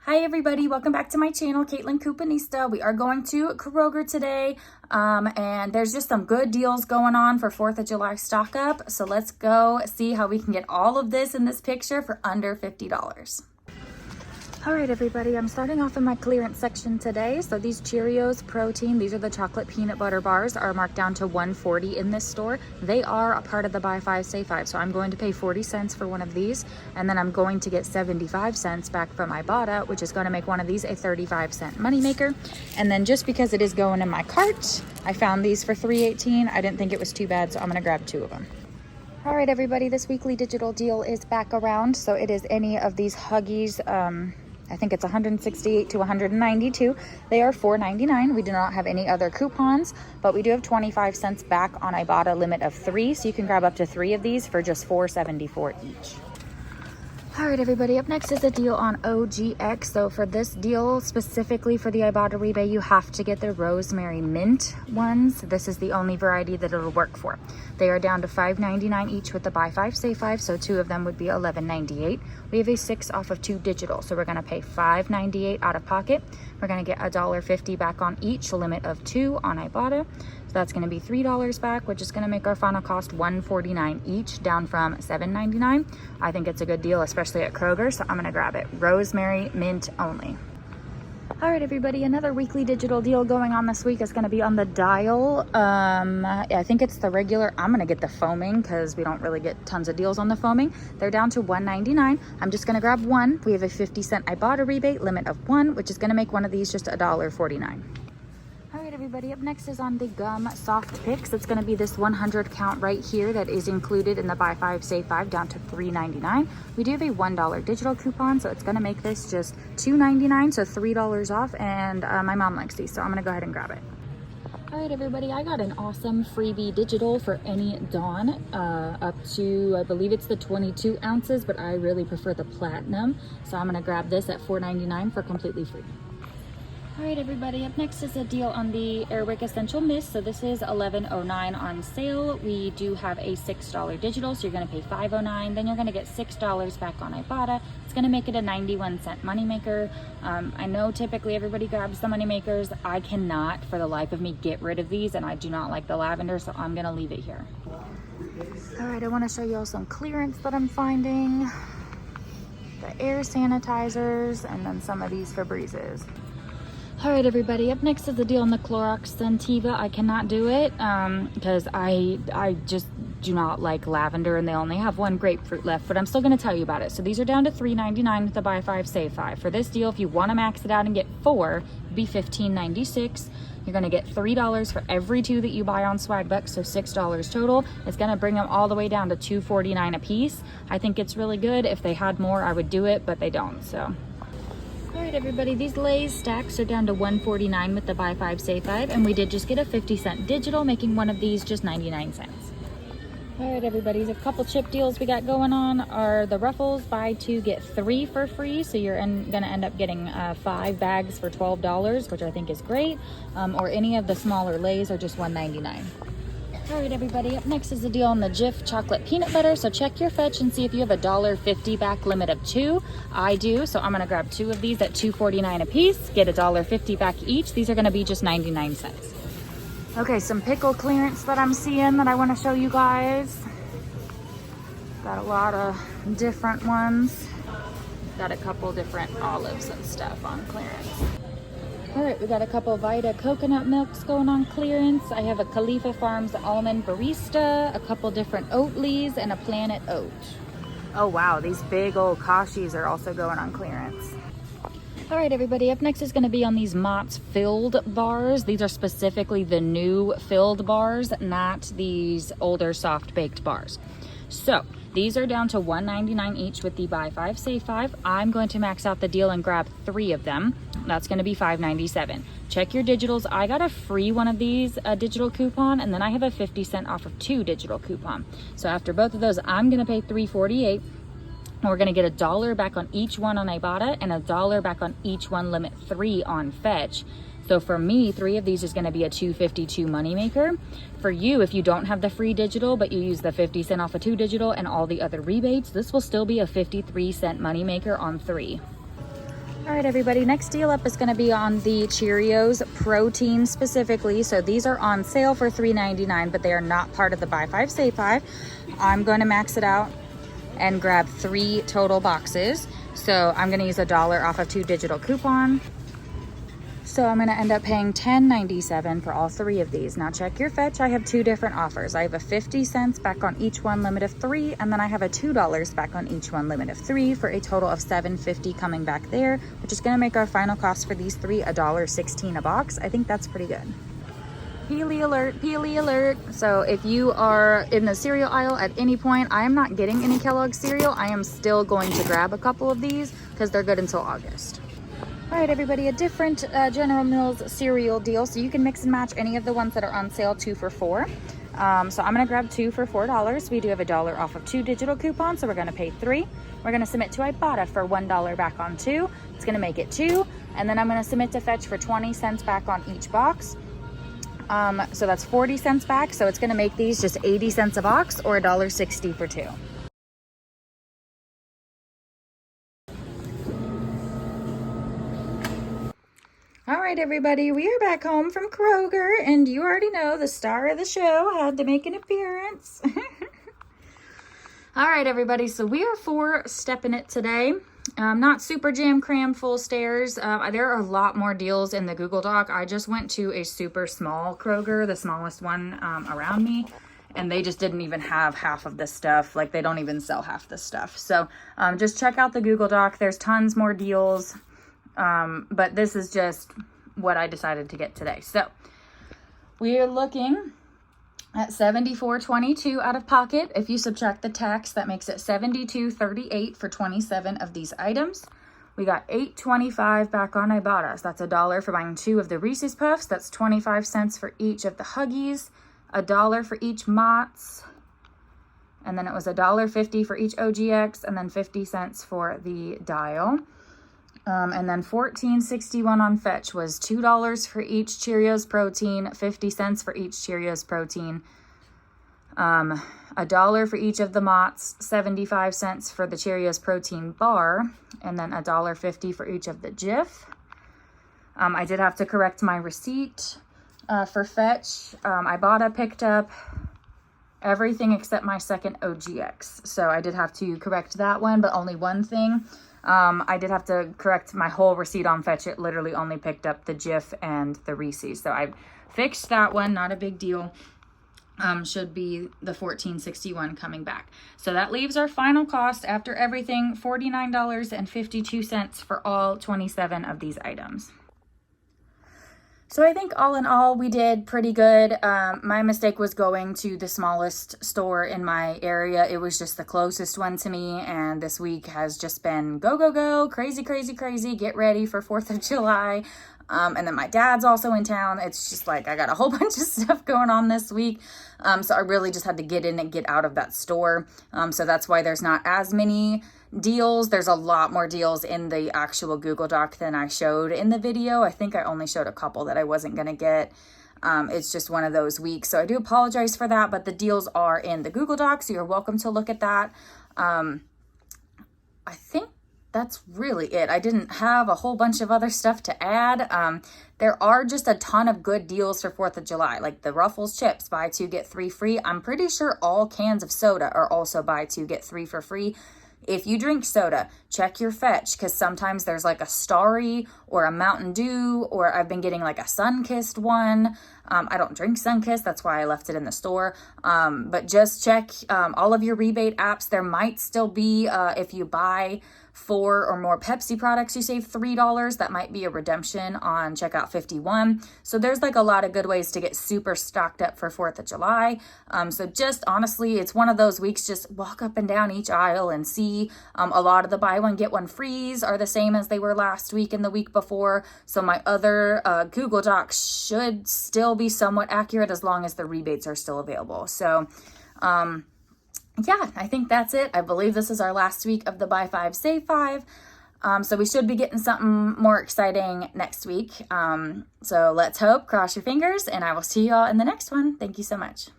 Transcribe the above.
Hi everybody, welcome back to my channel, Caitlin Coupanista. We are going to Kroger today, and there's just some good deals going on for 4th of July stock up. So let's go see how we can get all of this in this picture for under $50. All right, everybody, I'm starting off in my clearance section today. So these Cheerios protein, these are the chocolate peanut butter bars, are marked down to $1.40 in this store. They are a part of the buy 5 save 5. So I'm going to pay 40 cents for one of these, and then I'm going to get 75 cents back from Ibotta, which is going to make one of these a 35-cent moneymaker. And then just because it is going in my cart, I found these for $3.18. I didn't think it was too bad, so I'm going to grab 2 of them. All right, everybody, this weekly digital deal is back around. So it is any of these Huggies. I think it's 168 to 192. They are $4.99. We do not have any other coupons, but we do have 25 cents back on Ibotta, limit of 3. So you can grab up to 3 of these for just $4.74 each. All right, everybody, up next is a deal on OGX. So for this deal, specifically for the Ibotta rebate, you have to get the rosemary mint ones. This is the only variety that it'll work for. They are down to $5.99 each with the buy 5 save 5, so 2 of them would be $11.98. We have a 6 off of 2 digital, so we're going to pay $5.98 out of pocket. We're going to get $1.50 back on each, limit of 2 on Ibotta. So that's going to be $3 back, which is going to make our final cost $1.49 each, down from $7.99. I think it's a good deal, especially at Kroger, so I'm going to grab it. Rosemary mint only. All right, everybody, another weekly digital deal going on this week is going to be on the Dial. I think it's the regular. I'm going to get the foaming because we don't really get tons of deals on the foaming. They're down to $1.99. I'm just going to grab 1. We have a 50-cent Ibotta rebate, limit of 1, which is going to make one of these just $1.49. All right, everybody, up next is on the gum soft picks. It's going to be this 100 count right here that is included in the buy 5 save 5, down to $3.99. We do have a $1 digital coupon, so it's going to make this just $2.99, so $3 off, and my mom likes these, so I'm going to go ahead and grab it. All right, everybody, I got an awesome freebie digital for any Dawn, up to, I believe it's the 22 ounces, but I really prefer the platinum, so I'm going to grab this at $4.99 for completely free. All right, everybody, up next is a deal on the Airwick Essential Mist. So this is $11.09 on sale. We do have a $6 digital, so you're going to pay $5.09. Then you're going to get $6 back on Ibotta. It's going to make it a 91-cent moneymaker. I know typically everybody grabs the moneymakers. I cannot, for the life of me, get rid of these, and I do not like the lavender, so I'm going to leave it here. All right, I want to show you all some clearance that I'm finding. The air sanitizers, and then some of these Febrezes. All right, everybody, up next is the deal on the Clorox Scentiva. I cannot do it because I just do not like lavender, and they only have 1 grapefruit left, but I'm still going to tell you about it. So these are down to $3.99 with the buy 5 save 5. For this deal, if you want to max it out and get 4, it'd be $15.96. You're going to get $3 for every 2 that you buy on Swagbucks, so $6 total. It's going to bring them all the way down to $2.49 a piece. I think it's really good. If they had more, I would do it, but they don't, so. All right, everybody, these Lay's stacks are down to $1.49 with the buy 5 save 5, and we did just get a 50-cent digital, making one of these just 99 cents. All right, everybody, a couple chip deals we got going on are the Ruffles buy 2 get 3 for free, so you're gonna end up getting 5 bags for $12, which I think is great, or any of the smaller Lay's are just $1.99. All right, everybody, up next is the deal on the Jif chocolate peanut butter. So check your fetch and see if you have a $1.50 back, limit of 2. I do, so I'm gonna grab 2 of these at $2.49 a piece, get $1.50 back each. These are gonna be just 99 cents. Okay, some pickle clearance that I'm seeing that I wanna show you guys. Got a lot of different ones. Got a couple different olives and stuff on clearance. All right, we got a couple Vita coconut milks going on clearance. I have a Khalifa Farms almond barista, a couple different Oatleys, and a Planet Oat. Oh wow, these big old Kashis are also going on clearance. All right, everybody, up next is going to be on these Mott's filled bars. These are specifically the new filled bars, not these older soft baked bars. So these are down to $1.99 each with the buy 5 save 5. I'm going to max out the deal and grab 3 of them. That's going to be $5.97. Check your digitals. I got a free one of these, a digital coupon, and then I have a 50-cent off of 2 digital coupon. So after both of those, I'm going to pay $3.48. And we're going to get $1 back on each one on Ibotta and $1 back on each one, limit 3 on Fetch. So for me, 3 of these is going to be a $2.52 moneymaker. For you, if you don't have the free digital, but you use the 50 cent off of 2 digital and all the other rebates, this will still be a 53-cent moneymaker on 3. All right, everybody, next deal up is going to be on the Cheerios protein specifically. So these are on sale for $3.99, but they are not part of the buy 5 save 5. I'm going to max it out and grab 3 total boxes. So I'm going to use $1 off of 2 digital coupon. So I'm going to end up paying $10.97 for all 3 of these. Now check your fetch. I have 2 different offers. I have a 50 cents back on each one, limit of 3, and then I have a $2 back on each one, limit of 3, for a total of $7.50 coming back there, which is going to make our final cost for these 3 $1.16 a box. I think that's pretty good. Peely alert, peely alert. So if you are in the cereal aisle at any point, I am not getting any Kellogg's cereal. I am still going to grab a couple of these because they're good until August. All right, everybody, a different General Mills cereal deal. So you can mix and match any of the ones that are on sale 2 for $4. So I'm gonna grab 2 for $4. We do have $1 off of 2 digital coupons, so we're gonna pay 3. We're gonna submit to Ibotta for $1 back on 2. It's gonna make it 2. And then I'm gonna submit to Fetch for 20 cents back on each box. So that's 40 cents back. So it's gonna make these just 80 cents a box, or $1.60 for 2. All right, everybody, we are back home from Kroger, and you already know the star of the show had to make an appearance. All right, everybody, so we are 4-stepping it today. Not super jam cram full stairs. There are a lot more deals in the Google Doc. I just went to a super small Kroger, the smallest one around me, and they just didn't even have half of this stuff. Like, they don't even sell half this stuff. So just check out the Google Doc. There's tons more deals. But this is just what I decided to get today. So we are looking at $74.22 out of pocket. If you subtract the tax, that makes it $72.38 for 27 of these items. We got $8.25 back on Ibotta. So that's $1 for buying 2 of the Reese's Puffs. That's 25 cents for each of the Huggies, $1 for each Mott's, and then it was $1.50 for each OGX, and then 50 cents for the Dial. And then $14.61 on Fetch was $2 for each Cheerios protein, 50 cents for each Cheerios protein, $1 for each of the Mott's, 75 cents for the Cheerios protein bar, and then $1.50 for each of the Jif. I did have to correct my receipt for Fetch. Ibotta picked up everything except my second OGX. So I did have to correct that one, but only one thing. I did have to correct my whole receipt on Fetch. It literally only picked up the Jif and the Reese's. So I fixed that one, not a big deal. Should be the $14.61 coming back. So that leaves our final cost after everything, $49.52 for all 27 of these items. So I think all in all, we did pretty good. My mistake was going to the smallest store in my area. It was just the closest one to me. And this week has just been go, go, go, crazy, crazy, crazy. Get ready for 4th of July. And then my dad's also in town. It's just like I got a whole bunch of stuff going on this week. So I really just had to get in and get out of that store. So that's why there's not as many deals. There's a lot more deals in the actual Google Doc than I showed in the video. I think I only showed a couple that I wasn't going to get. It's just one of those weeks. So I do apologize for that, but the deals are in the Google Doc, so you're welcome to look at that. I think that's really it. I didn't have a whole bunch of other stuff to add. There are just a ton of good deals for 4th of July, like the Ruffles chips, buy 2, get 3 free. I'm pretty sure all cans of soda are also buy 2, get 3 for free. If you drink soda, check your Fetch, because sometimes there's like a Starry or a Mountain Dew, or I've been getting like a Sunkissed one. I don't drink Sunkissed, that's why I left it in the store. But just check all of your rebate apps. There might still be, if you buy 4 or more Pepsi products, you save $3. That might be a redemption on checkout 51. So there's like a lot of good ways to get super stocked up for 4th of July. So just honestly, it's one of those weeks, just walk up and down each aisle and see. A lot of the buy one, get one frees are the same as they were last week and the week before. So my other Google Docs should still be somewhat accurate as long as the rebates are still available. So, yeah, I think that's it. I believe this is our last week of the Buy 5, Save 5. So we should be getting something more exciting next week. So let's hope, cross your fingers, and I will see you all in the next one. Thank you so much.